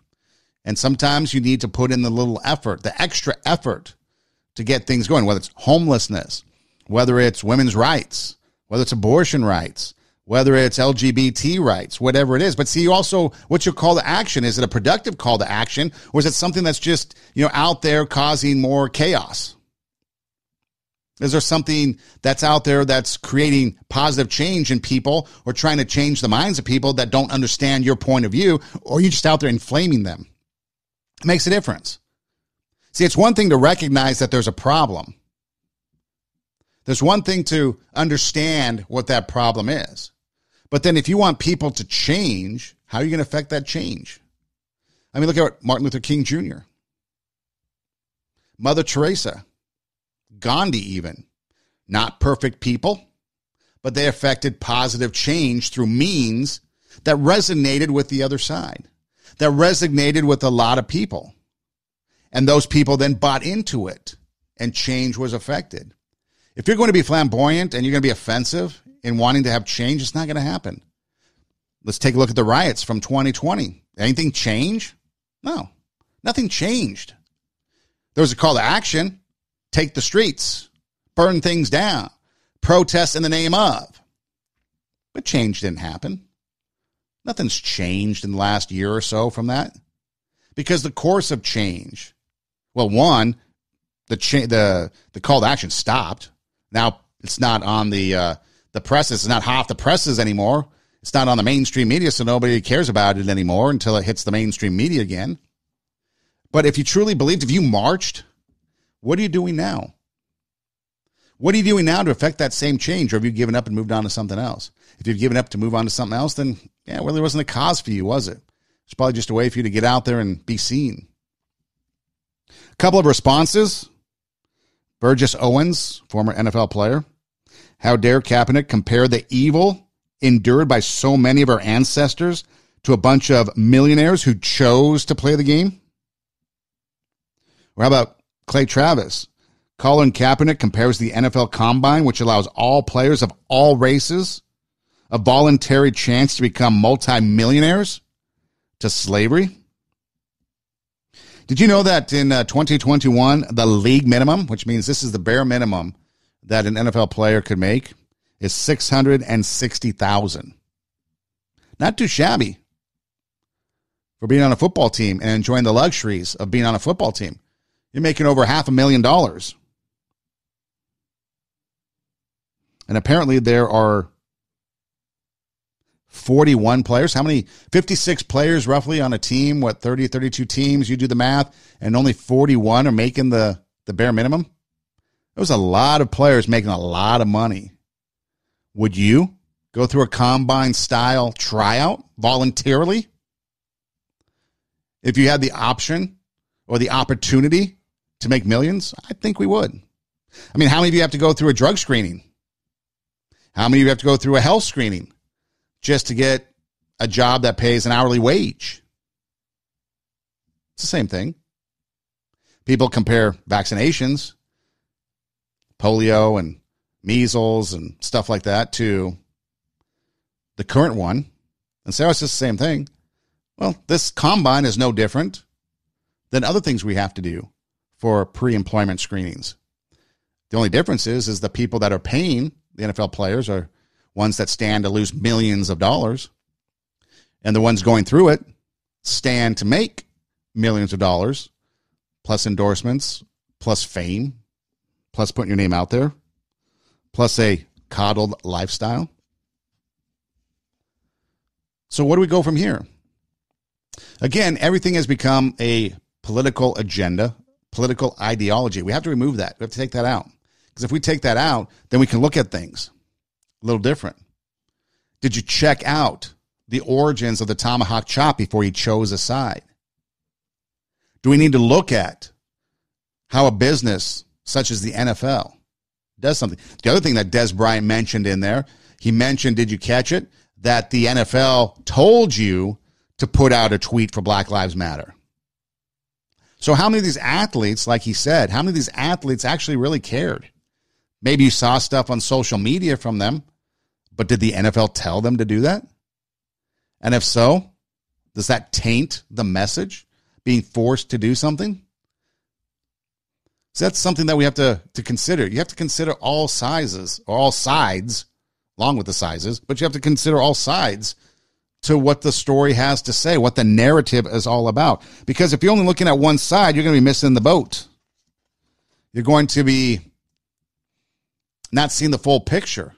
And sometimes you need to put in the little effort, the extra effort to get things going, whether it's homelessness, whether it's women's rights, whether it's abortion rights, whether it's LGBT rights, whatever it is. But see, also, what's your call to action? Is it a productive call to action, or is it something that's just, out there causing more chaos? Is there something that's out there that's creating positive change in people or trying to change the minds of people that don't understand your point of view, or are you just out there inflaming them? It makes a difference. See, it's one thing to recognize that there's a problem. There's one thing to understand what that problem is. But then if you want people to change, how are you going to affect that change? I mean, look at Martin Luther King Jr., Mother Teresa, Gandhi even. Not perfect people, but they affected positive change through means that resonated with the other side, that resonated with a lot of people. And those people then bought into it, and change was affected. If you're going to be flamboyant and you're going to be offensive in wanting to have change, it's not going to happen. Let's take a look at the riots from 2020. Anything change? No, nothing changed. There was a call to action. Take the streets, burn things down, protest in the name of. But change didn't happen. Nothing's changed in the last year or so from that. Because the course of change, well, one, the call to action stopped. Now it's not on the presses. It's not half the presses anymore. It's not on the mainstream media, so nobody cares about it anymore until it hits the mainstream media again. But if you truly believed, if you marched, what are you doing now? What are you doing now to affect that same change? Or have you given up and moved on to something else? If you've given up to move on to something else, then yeah, well, there wasn't a cause for you, was it? It's probably just a way for you to get out there and be seen. A couple of responses. Burgess Owens, former NFL player. How dare Kaepernick compare the evil endured by so many of our ancestors to a bunch of millionaires who chose to play the game? Or how about Clay Travis? Colin Kaepernick compares the NFL Combine, which allows all players of all races a voluntary chance to become multimillionaires, to slavery. Did you know that in 2021, the league minimum, which means this is the bare minimum that an NFL player could make, is $660,000? Not too shabby for being on a football team and enjoying the luxuries of being on a football team. You're making over $500,000. And apparently there are 41 players. How many? 56 players roughly on a team. What, 30, 32 teams? You do the math. And only 41 are making the bare minimum. There's a lot of players making a lot of money. Would you go through a combine-style tryout voluntarily? If you had the option or the opportunity to make millions, I think we would. I mean, how many of you have to go through a drug screening? How many of you have to go through a health screening just to get a job that pays an hourly wage? It's the same thing. People compare vaccinations, polio and measles and stuff like that, to the current one and say, oh, it's just the same thing. Well, this combine is no different than other things we have to do for pre-employment screenings. The only difference is the people that are paying the NFL players are ones that stand to lose millions of dollars, and the ones going through it stand to make millions of dollars, plus endorsements, plus fame, plus putting your name out there, plus a coddled lifestyle. So where do we go from here? Again, everything has become a political agenda, political ideology. We have to remove that. We have to take that out. Because if we take that out, then we can look at things a little different. Did you check out the origins of the Tomahawk Chop before you chose a side? Do we need to look at how a business such as the NFL does something? The other thing that Des Bryant mentioned in there, he mentioned, did you catch it? That the NFL told you to put out a tweet for Black Lives Matter. So how many of these athletes, like he said, how many of these athletes actually really cared? Maybe you saw stuff on social media from them, but did the NFL tell them to do that? And if so, does that taint the message, being forced to do something? So that's something that we have to consider. You have to consider all sizes, or all sides, along with the sizes, but you have to consider all sides to what the story has to say, what the narrative is all about. Because if you're only looking at one side, you're going to be missing the boat. You're going to be not seeing the full picture.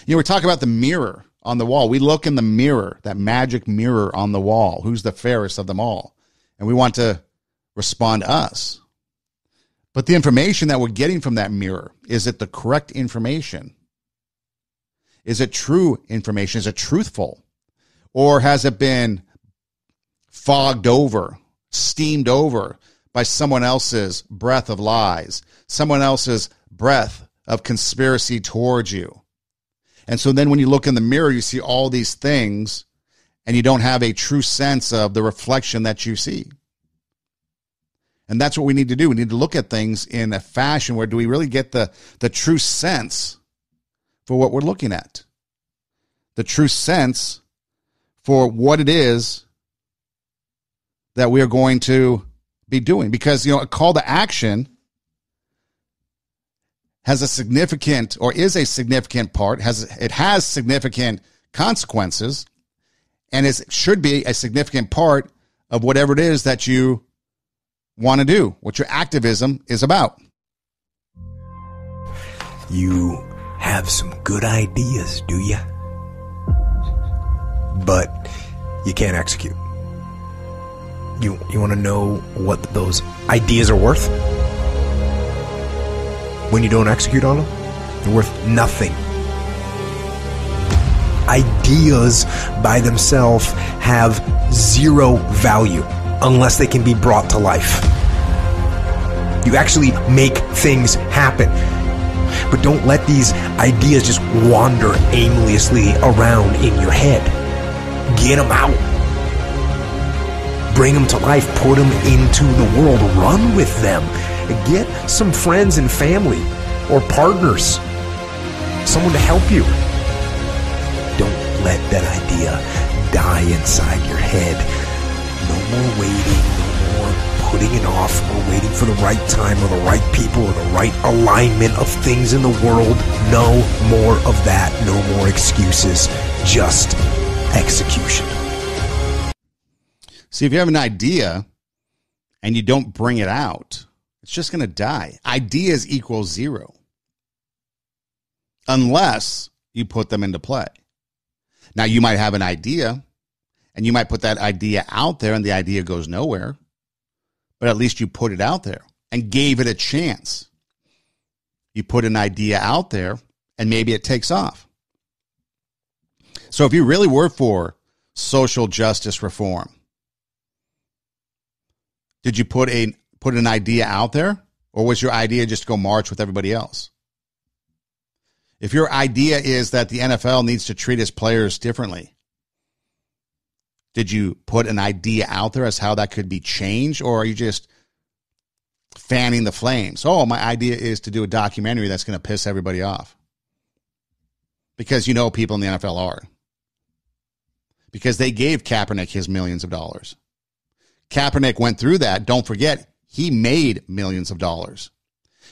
You know, we're talking about the mirror on the wall. We look in the mirror, that magic mirror on the wall. Who's the fairest of them all? And we want to respond to us. But the information that we're getting from that mirror, is it the correct information? Is it true information? Is it truthful? Or has it been fogged over, steamed over by someone else's breath of lies, someone else's breath of conspiracy towards you? And so then when you look in the mirror, you see all these things, and you don't have a true sense of the reflection that you see. And that's what we need to do. We need to look at things in a fashion where do we really get the true sense for what we're looking at? The true sense for what it is that we are going to be doing. Because, a call to action has a significant, or is a significant part, it has significant consequences, and it should be a significant part of whatever it is that you want to do, what your activism is about. You have some good ideas, do you? But you can't execute. You want to know what those ideas are worth? When you don't execute on them, they're worth nothing. Ideas by themselves have zero value unless they can be brought to life. You actually make things happen. But don't let these ideas just wander aimlessly around in your head. Get them out. Bring them to life. Put them into the world. Run with them. Get some friends and family or partners. Someone to help you. Don't let that idea die inside your head. No more waiting, no more putting it off or waiting for the right time or the right people or the right alignment of things in the world. No more of that. No more excuses. Just execution. See, if you have an idea and you don't bring it out, it's just going to die. Ideas equal zero. Unless you put them into play. Now, you might have an idea, and you might put that idea out there, and the idea goes nowhere. But at least you put it out there and gave it a chance. You put an idea out there, and maybe it takes off. So if you really were for social justice reform, did you put an idea out there, or was your idea just to go march with everybody else? If your idea is that the NFL needs to treat its players differently, did you put an idea out there as how that could be changed, or are you just fanning the flames? Oh, my idea is to do a documentary that's going to piss everybody off. Because people in the NFL are. Because they gave Kaepernick his millions of dollars. Kaepernick went through that. Don't forget, he made millions of dollars.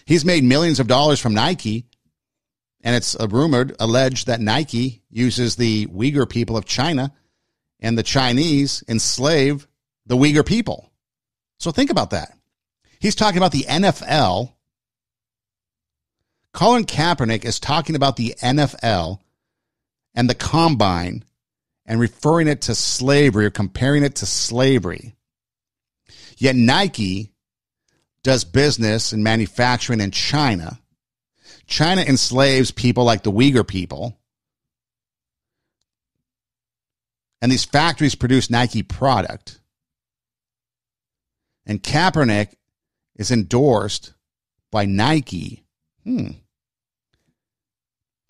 He's made millions of dollars from Nike, and it's alleged that Nike uses the Uyghur people of China, and the Chinese enslave the Uyghur people. So think about that. He's talking about the NFL. Colin Kaepernick is talking about the NFL and the combine and referring it to slavery or comparing it to slavery. Yet Nike does business and manufacturing in China. China enslaves people like the Uyghur people. And these factories produce Nike product. And Kaepernick is endorsed by Nike.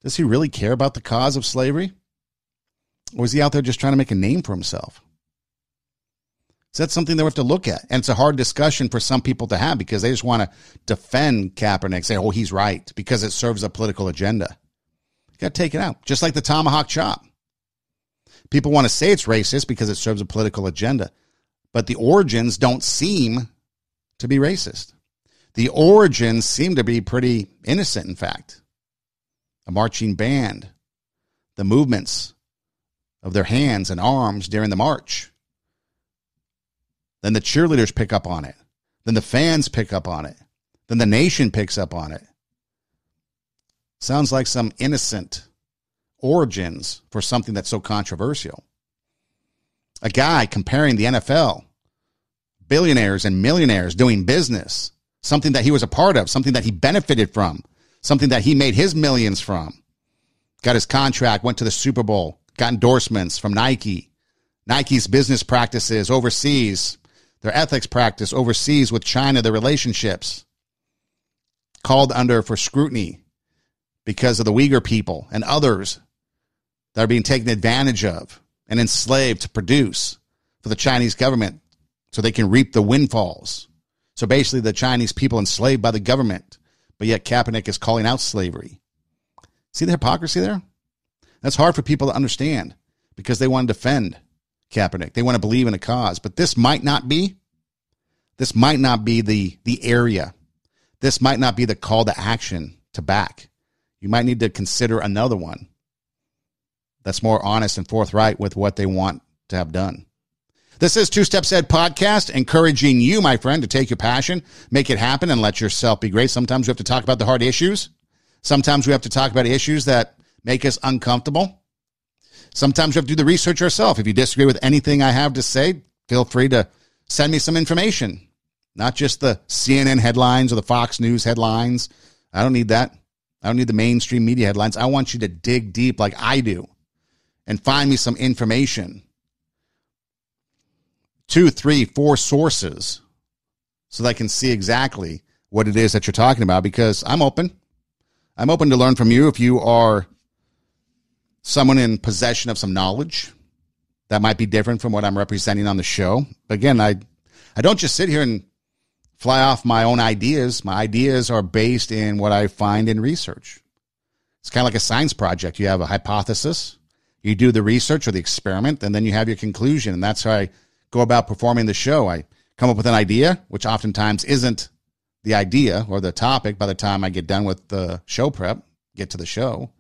Does he really care about the cause of slavery? Or is he out there just trying to make a name for himself? So that's something that we have to look at. And it's a hard discussion for some people to have because they just want to defend Kaepernick, say, oh, he's right, because it serves a political agenda. You got to take it out. Just like the Tomahawk Chop. People want to say it's racist because it serves a political agenda. But the origins don't seem to be racist. The origins seem to be pretty innocent, in fact. A marching band, the movements of their hands and arms during the march. Then the cheerleaders pick up on it. Then the fans pick up on it. Then the nation picks up on it. Sounds like some innocent origins for something that's so controversial. A guy comparing the NFL, billionaires and millionaires doing business, something that he was a part of, something that he benefited from, something that he made his millions from. Got his contract, went to the Super Bowl, got endorsements from Nike. Nike's business practices overseas, their ethics practice overseas with China, their relationships, called under for scrutiny because of the Uyghur people and others that are being taken advantage of and enslaved to produce for the Chinese government so they can reap the windfalls. So basically the Chinese people enslaved by the government, but yet Kaepernick is calling out slavery. See the hypocrisy there? That's hard for people to understand because they want to defend Kaepernick. They want to believe in a cause, but this might not be the area. This might not be the call to action to back. You might need to consider another one that's more honest and forthright with what they want to have done. This is Two Steps Ahead Podcast, encouraging you, my friend, to take your passion, make it happen, and let yourself be great. Sometimes we have to talk about the hard issues. Sometimes we have to talk about issues that make us uncomfortable. Sometimes we have to do the research yourself. If you disagree with anything I have to say, feel free to send me some information, not just the CNN headlines or the Fox News headlines. I don't need that. I don't need the mainstream media headlines. I want you to dig deep like I do and find me some information. 2, 3, 4 sources so that I can see exactly what it is that you're talking about, because I'm open. I'm open to learn from you if you are someone in possession of some knowledge that might be different from what I'm representing on the show. But again, I don't just sit here and fly off my own ideas. My ideas are based in what I find in research. It's kind of like a science project. You have a hypothesis, you do the research or the experiment, and then you have your conclusion. And that's how I go about performing the show. I come up with an idea, which oftentimes isn't the idea or the topic by the time I get done with the show prep, get to the show.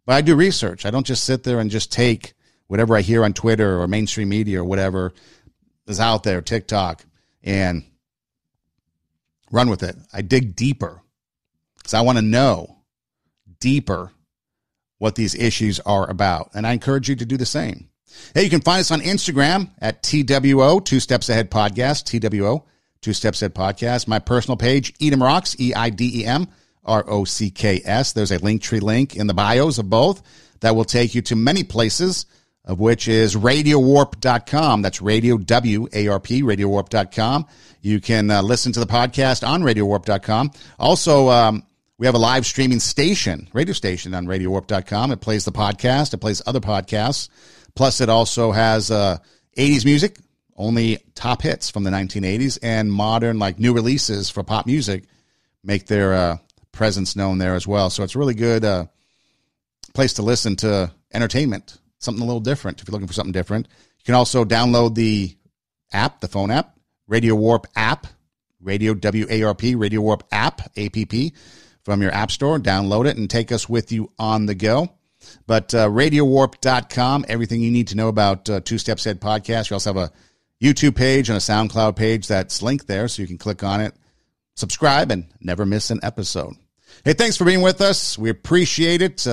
But I do research. I don't just sit there and just take whatever I hear on Twitter or mainstream media or whatever is out there, TikTok, and run with it. I dig deeper because I want to know deeper what these issues are about. And I encourage you to do the same. Hey, you can find us on Instagram at TWO, Two Steps Ahead Podcast, TWO, Two Steps Ahead Podcast. My personal page, Edem Rocks, EIDEM ROCKS. There's a Linktree link in the bios of both that will take you to many places, of which is RadioWarp.com. That's Radio W-A-R-P, RadioWarp.com. You can listen to the podcast on RadioWarp.com. Also, we have a live streaming radio station on RadioWarp.com. It plays the podcast. It plays other podcasts. Plus, it also has 80s music, only top hits from the 1980s, and modern, like new releases for pop music make their presence known there as well. So it's a really good place to listen to entertainment, something a little different if you're looking for something different. You can also download the app, the phone app, Radio Warp app, Radio W-A-R-P, Radio Warp app, A-P-P, from your app store. Download it and take us with you on the go. But RadioWarp.com, everything you need to know about Two Steps Ahead Podcast. We also have a YouTube page and a SoundCloud page that's linked there, so you can click on it, subscribe, and never miss an episode. Hey, thanks for being with us. We appreciate it.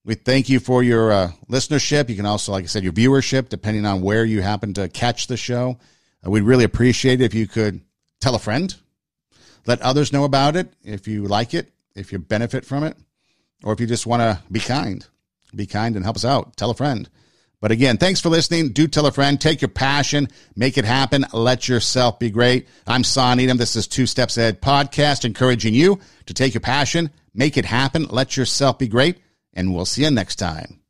We thank you for your listenership. You can also, like I said, your viewership, depending on where you happen to catch the show. We'd really appreciate it if you could tell a friend, let others know about it, if you like it, if you benefit from it, or if you just want to be kind and help us out. Tell a friend. But again, thanks for listening. Do tell a friend. Take your passion. Make it happen. Let yourself be great. I'm Son Edem. This is Two Steps Ahead Podcast, encouraging you to take your passion, make it happen, let yourself be great, and we'll see you next time.